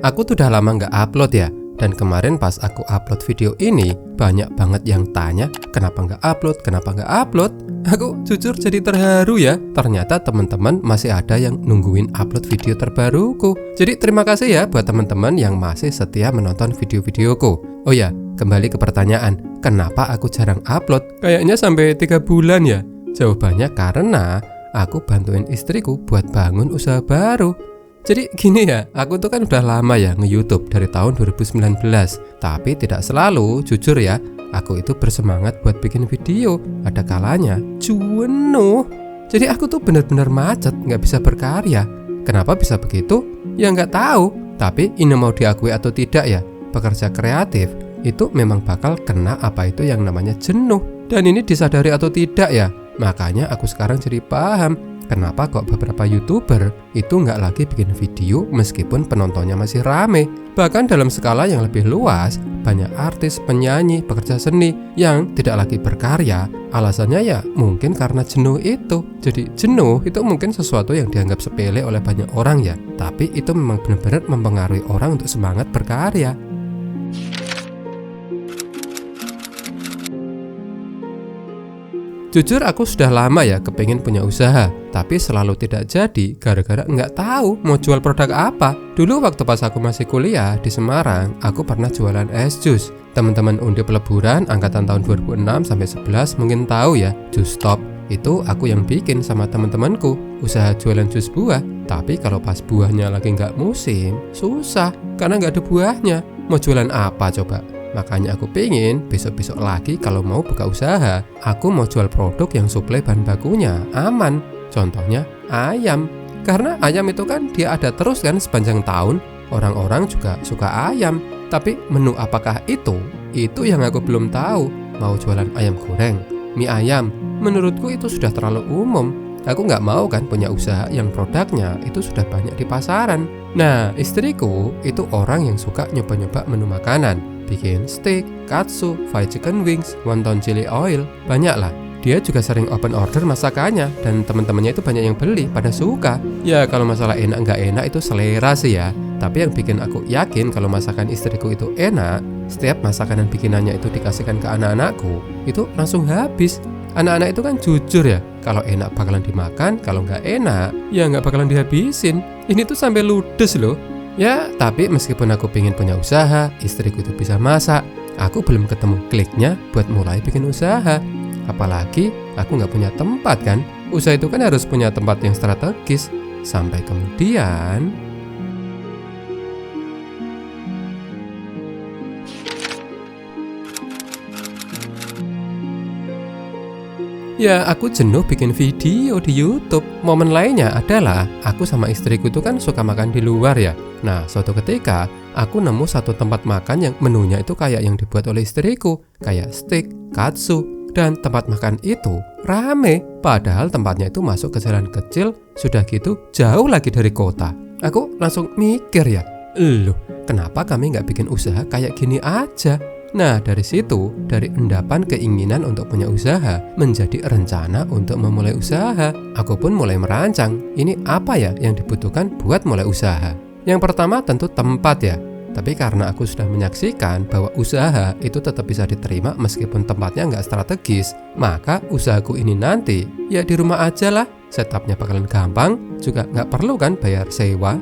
Aku tuh udah lama nggak upload ya. Dan kemarin pas aku upload video ini, banyak banget yang tanya, kenapa nggak upload, kenapa nggak upload? Aku jujur jadi terharu ya. Ternyata teman-teman masih ada yang nungguin upload video terbaruku. Jadi terima kasih ya buat teman-teman yang masih setia menonton video-videoku. Oh ya, kembali ke pertanyaan, kenapa aku jarang upload? Kayaknya sampai 3 bulan ya. Jawabannya karena aku bantuin istriku buat bangun usaha baru. Jadi gini ya, aku tuh kan udah lama ya nge-YouTube dari tahun 2019. Tapi tidak selalu, jujur ya, aku itu bersemangat buat bikin video. Ada kalanya jenuh. Jadi aku tuh benar-benar macet, nggak bisa berkarya. Kenapa bisa begitu? Ya nggak tahu. Tapi ini mau diakui atau tidak ya, pekerja kreatif itu memang bakal kena apa itu yang namanya jenuh. Dan ini disadari atau tidak ya, makanya aku sekarang jadi paham kenapa kok beberapa YouTuber itu nggak lagi bikin video meskipun penontonnya masih rame. Bahkan dalam skala yang lebih luas, banyak artis, penyanyi, pekerja seni yang tidak lagi berkarya. Alasannya ya mungkin karena jenuh itu. Jadi jenuh itu mungkin sesuatu yang dianggap sepele oleh banyak orang ya, tapi itu memang benar-benar mempengaruhi orang untuk semangat berkarya. Jujur aku sudah lama ya kepengen punya usaha, tapi selalu tidak jadi gara-gara nggak tahu mau jual produk apa. Dulu waktu pas aku masih kuliah di Semarang, aku pernah jualan es jus. Teman-teman Undip Leburan angkatan tahun 2006 sampai 11 mungkin tahu ya, Jus Stop. Itu aku yang bikin sama teman-temanku, usaha jualan jus buah. Tapi kalau pas buahnya lagi nggak musim, susah karena nggak ada buahnya. Mau jualan apa coba? Makanya aku pengen besok-besok lagi kalau mau buka usaha, aku mau jual produk yang suplai bahan bakunya aman. Contohnya ayam. Karena ayam itu kan dia ada terus kan sepanjang tahun. Orang-orang juga suka ayam. Tapi menu apakah itu? Itu yang aku belum tahu. Mau jualan ayam goreng, mie ayam. Menurutku itu sudah terlalu umum. Aku nggak mau kan punya usaha yang produknya itu sudah banyak di pasaran. Nah, istriku itu orang yang suka nyoba-nyoba menu makanan. Bikin steak, katsu, fried chicken wings, wonton chili oil, banyak lah. Dia juga sering open order masakannya dan teman-temannya itu banyak yang beli, pada suka. Ya kalau masalah enak nggak enak itu selera sih ya. Tapi yang bikin aku yakin kalau masakan istriku itu enak, setiap masakan bikinannya itu dikasihkan ke anak-anakku, itu langsung habis. Anak-anak itu kan jujur ya, kalau enak bakalan dimakan, kalau nggak enak, ya nggak bakalan dihabisin. Ini tuh sampai ludes loh. Ya, tapi meskipun aku pengen punya usaha, istriku itu bisa masak, aku belum ketemu kliknya buat mulai bikin usaha. Apalagi aku nggak punya tempat kan. Usaha itu kan harus punya tempat yang strategis. Sampai kemudian ya aku jenuh bikin video di YouTube. Momen lainnya adalah aku sama istriku itu kan suka makan di luar ya. Nah suatu ketika aku nemu satu tempat makan yang menunya itu kayak yang dibuat oleh istriku, kayak steak, katsu, dan tempat makan itu rame. Padahal tempatnya itu masuk ke jalan kecil, sudah gitu jauh lagi dari kota. Aku langsung mikir ya, loh kenapa kami nggak bikin usaha kayak gini aja? Nah dari situ, dari endapan keinginan untuk punya usaha menjadi rencana untuk memulai usaha. Aku pun mulai merancang, ini apa ya yang dibutuhkan buat mulai usaha. Yang pertama tentu tempat ya. Tapi karena aku sudah menyaksikan bahwa usaha itu tetap bisa diterima meskipun tempatnya nggak strategis, maka usahaku ini nanti ya di rumah aja lah. Setupnya bakalan gampang, juga nggak perlu kan bayar sewa.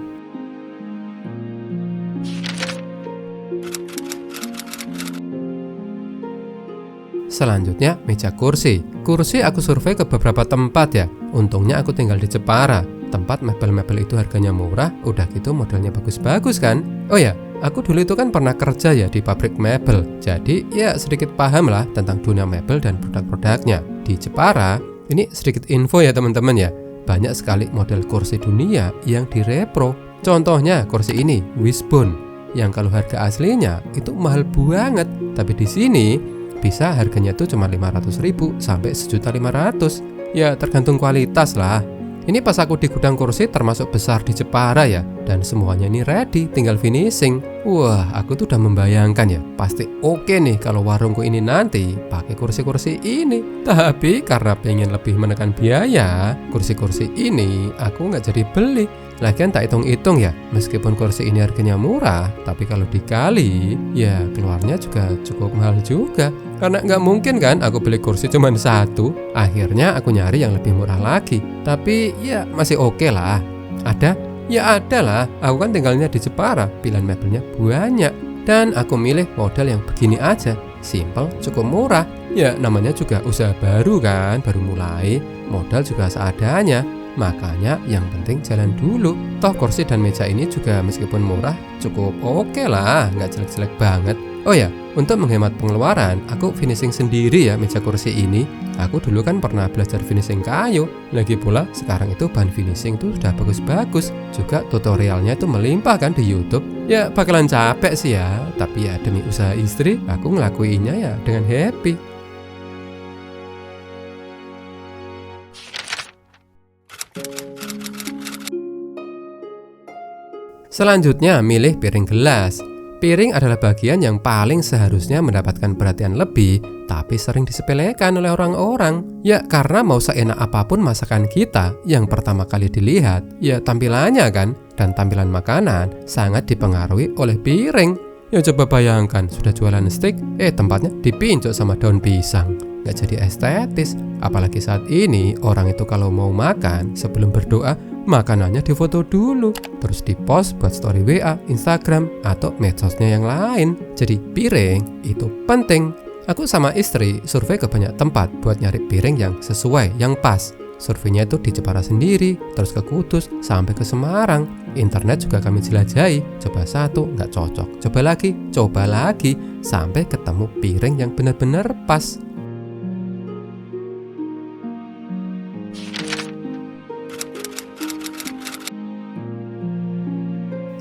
Selanjutnya meja kursi. Kursi aku survei ke beberapa tempat ya. Untungnya aku tinggal di Jepara. Tempat mebel-mebel itu harganya murah, udah gitu modelnya bagus-bagus kan. Oh ya, aku dulu itu kan pernah kerja ya di pabrik mebel. Jadi ya sedikit paham lah tentang dunia mebel dan produk-produknya. Di Jepara, ini sedikit info ya teman-teman ya. Banyak sekali model kursi dunia yang direpro. Contohnya kursi ini, Wishbone, yang kalau harga aslinya itu mahal banget. Tapi di sini bisa harganya tuh cuma 500.000 sampai 1.500.000. Ya tergantung kualitas lah. Ini pas aku di gudang kursi termasuk besar di Jepara ya. Dan semuanya ini ready, tinggal finishing. Wah, aku tuh udah membayangkan ya, pasti oke nih kalau warungku ini nanti pakai kursi-kursi ini. Tapi karena pengen lebih menekan biaya, kursi-kursi ini aku nggak jadi beli. Lagian tak hitung-hitung ya, meskipun kursi ini harganya murah, tapi kalau dikali, ya keluarnya juga cukup mahal juga. Karena nggak mungkin kan aku beli kursi cuma satu. Akhirnya aku nyari yang lebih murah lagi. Tapi ya masih oke lah. Ada? Ya ada lah. Aku kan tinggalnya di Jepara, pilihan mebelnya banyak. Dan aku milih model yang begini aja. Simple, cukup murah. Ya namanya juga usaha baru kan, baru mulai. Modal juga seadanya. Makanya yang penting jalan dulu. Toh kursi dan meja ini juga meskipun murah cukup oke lah, nggak jelek-jelek banget. Oh ya, untuk menghemat pengeluaran, aku finishing sendiri ya meja kursi ini. Aku dulu kan pernah belajar finishing kayu. Lagi pula sekarang itu bahan finishing tuh udah bagus-bagus. Juga tutorialnya itu melimpah kan di YouTube. Ya bakalan capek sih ya, tapi ya demi usaha istri, aku ngelakuinnya ya dengan happy. Selanjutnya, milih piring gelas. Piring adalah bagian yang paling seharusnya mendapatkan perhatian lebih, tapi sering disepelekan oleh orang-orang. Ya, karena mau seenak apapun masakan kita, yang pertama kali dilihat, ya tampilannya kan. Dan tampilan makanan sangat dipengaruhi oleh piring. Ya coba bayangkan, sudah jualan steak, tempatnya dipincuk sama daun pisang. Nggak jadi estetis. Apalagi saat ini, orang itu kalau mau makan, sebelum berdoa, makanannya difoto dulu, terus dipost buat story WA, Instagram, atau medsosnya yang lain. Jadi piring itu penting. Aku sama istri survei ke banyak tempat buat nyari piring yang sesuai, yang pas. Surveinya itu di Jepara sendiri, terus ke Kudus, sampai ke Semarang. Internet juga kami jelajahi, coba satu, nggak cocok, coba lagi, sampai ketemu piring yang benar-benar pas.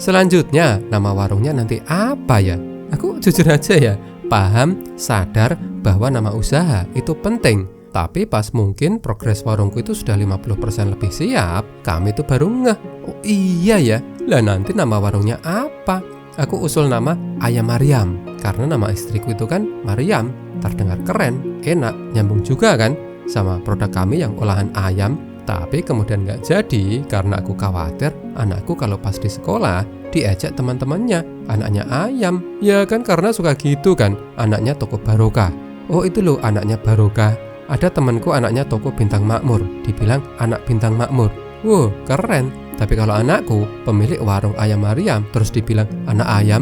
Selanjutnya, nama warungnya nanti apa ya? Aku jujur aja ya, paham, sadar bahwa nama usaha itu penting. Tapi pas mungkin progres warungku itu sudah 50% lebih siap, kami itu baru ngeh, oh iya ya, lah nanti nama warungnya apa? Aku usul nama Ayam Maryam, karena nama istriku itu kan Maryam, terdengar keren, enak, nyambung juga kan sama produk kami yang olahan ayam. Tapi kemudian nggak jadi karena aku khawatir anakku kalau pas di sekolah diajak teman-temannya, anaknya ayam. Ya kan karena suka gitu kan, anaknya toko Barokah. Oh itu loh anaknya Barokah. Ada temanku anaknya toko Bintang Makmur, dibilang anak Bintang Makmur. Wow keren. Tapi kalau anakku pemilik warung Ayam Maryam terus dibilang anak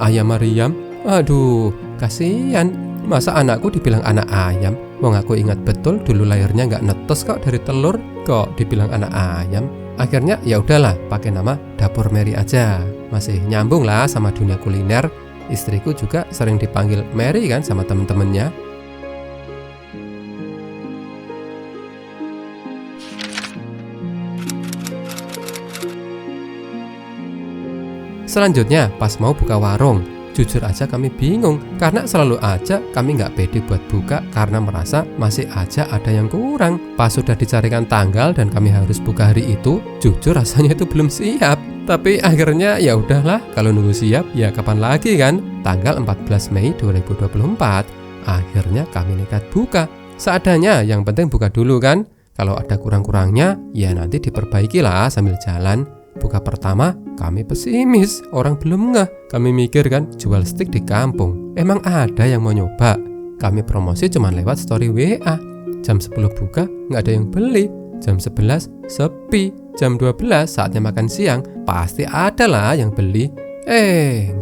Ayam Maryam. Aduh kasihan. Masa anakku dibilang anak ayam? Wong aku ingat betul dulu lahirnya nggak netes kok dari telur, kok dibilang anak ayam. Akhirnya ya udahlah pakai nama Dapur Mary aja. Masih nyambung lah sama dunia kuliner. Istriku juga sering dipanggil Mary kan sama temen-temennya. Selanjutnya pas mau buka warung, jujur aja kami bingung, karena selalu aja kami nggak pede buat buka karena merasa masih aja ada yang kurang. Pas sudah dicarikan tanggal dan kami harus buka hari itu, jujur rasanya itu belum siap. Tapi akhirnya ya udahlah, kalau nunggu siap ya kapan lagi kan. Tanggal 14 Mei 2024, akhirnya kami nekat buka. Seadanya, yang penting buka dulu kan. Kalau ada kurang-kurangnya, ya nanti diperbaiki lah sambil jalan. Buka pertama, kami pesimis, orang belum ngeh. Kami mikir kan, jual steak di kampung, emang ada yang mau nyoba? Kami promosi cuma lewat story WA. Jam 10 buka, nggak ada yang beli. Jam 11, sepi. Jam 12, saatnya makan siang, pasti ada lah yang beli.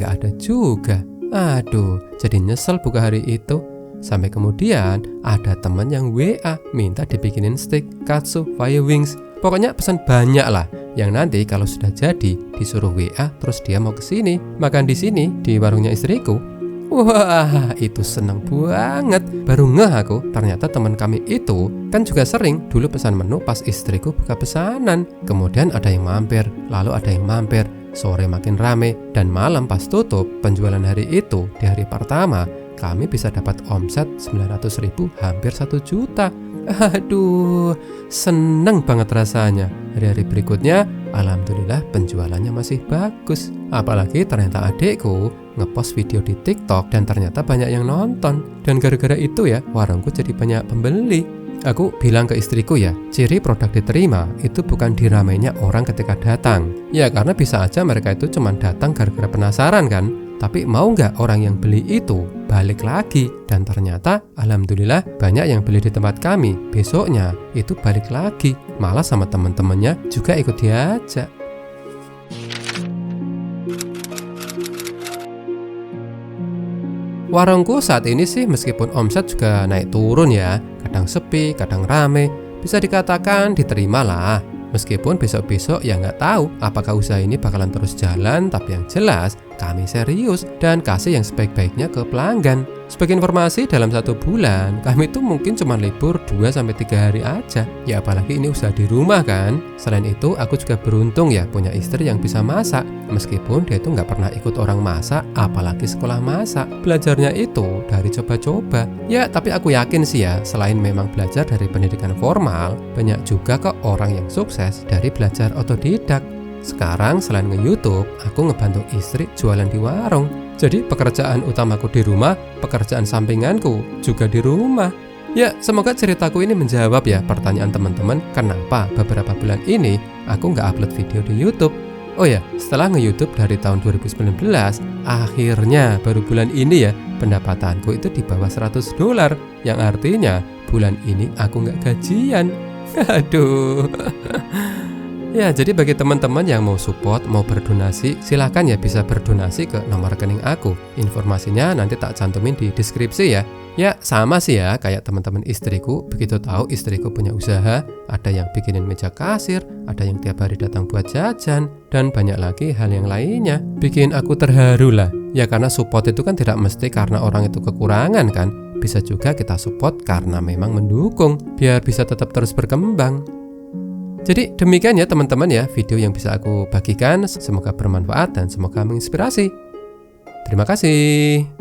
Nggak ada juga. Aduh, jadi nyesel buka hari itu. Sampai kemudian, ada teman yang WA, minta dibikinin steak, katsu, fire wings. Pokoknya pesan banyak lah, yang nanti kalau sudah jadi disuruh WA terus dia mau kesini makan di sini di warungnya istriku. Wah itu seneng banget. Baru ngeh aku ternyata teman kami itu kan juga sering dulu pesan menu pas istriku buka pesanan. Kemudian ada yang mampir, lalu ada yang mampir. Sore makin rame dan malam pas tutup penjualan hari itu di hari pertama kami bisa dapat omset 900.000 hampir 1 juta. Aduh, seneng banget rasanya. Hari-hari berikutnya, alhamdulillah penjualannya masih bagus. Apalagi ternyata adekku ngepost video di TikTok dan ternyata banyak yang nonton. Dan gara-gara itu ya, warungku jadi banyak pembeli. Aku bilang ke istriku ya, ciri produk diterima itu bukan diramainya orang ketika datang. Ya karena bisa aja mereka itu cuma datang gara-gara penasaran kan. Tapi mau nggak orang yang beli itu balik lagi? Dan ternyata alhamdulillah banyak yang beli di tempat kami. Besoknya itu balik lagi, malah sama teman-temannya juga ikut diajak. Warungku saat ini sih meskipun omset juga naik turun ya, kadang sepi, kadang rame, bisa dikatakan diterima lah. Meskipun besok-besok ya nggak tahu apakah usaha ini bakalan terus jalan, tapi yang jelas kami serius dan kasih yang sebaik-baiknya ke pelanggan. Sebagai informasi, dalam 1 bulan kami tuh mungkin cuma libur 2-3 hari aja. Ya apalagi ini usaha di rumah kan. Selain itu aku juga beruntung ya punya istri yang bisa masak. Meskipun dia itu nggak pernah ikut orang masak, apalagi sekolah masak. Belajarnya itu dari coba-coba. Ya tapi aku yakin sih ya, selain memang belajar dari pendidikan formal, banyak juga kok orang yang sukses dari belajar otodidak. Sekarang selain nge-YouTube, aku ngebantu istri jualan di warung. Jadi pekerjaan utamaku di rumah, pekerjaan sampinganku juga di rumah. Ya, semoga ceritaku ini menjawab ya pertanyaan teman-teman kenapa beberapa bulan ini aku nggak upload video di YouTube. Oh ya, setelah nge-YouTube dari tahun 2019, akhirnya baru bulan ini ya pendapatanku itu di bawah $100, yang artinya bulan ini aku nggak gajian. Aduh. Ya, jadi bagi teman-teman yang mau support, mau berdonasi, silakan ya bisa berdonasi ke nomor rekening aku. Informasinya nanti tak cantumin di deskripsi ya. Ya, sama sih ya kayak teman-teman istriku, begitu tahu istriku punya usaha, ada yang bikinin meja kasir, ada yang tiap hari datang buat jajan, dan banyak lagi hal yang lainnya. Bikin aku terharu lah. Ya karena support itu kan tidak mesti karena orang itu kekurangan kan. Bisa juga kita support karena memang mendukung, biar bisa tetap terus berkembang. Jadi demikian ya teman-teman ya video yang bisa aku bagikan, semoga bermanfaat dan semoga menginspirasi. Terima kasih.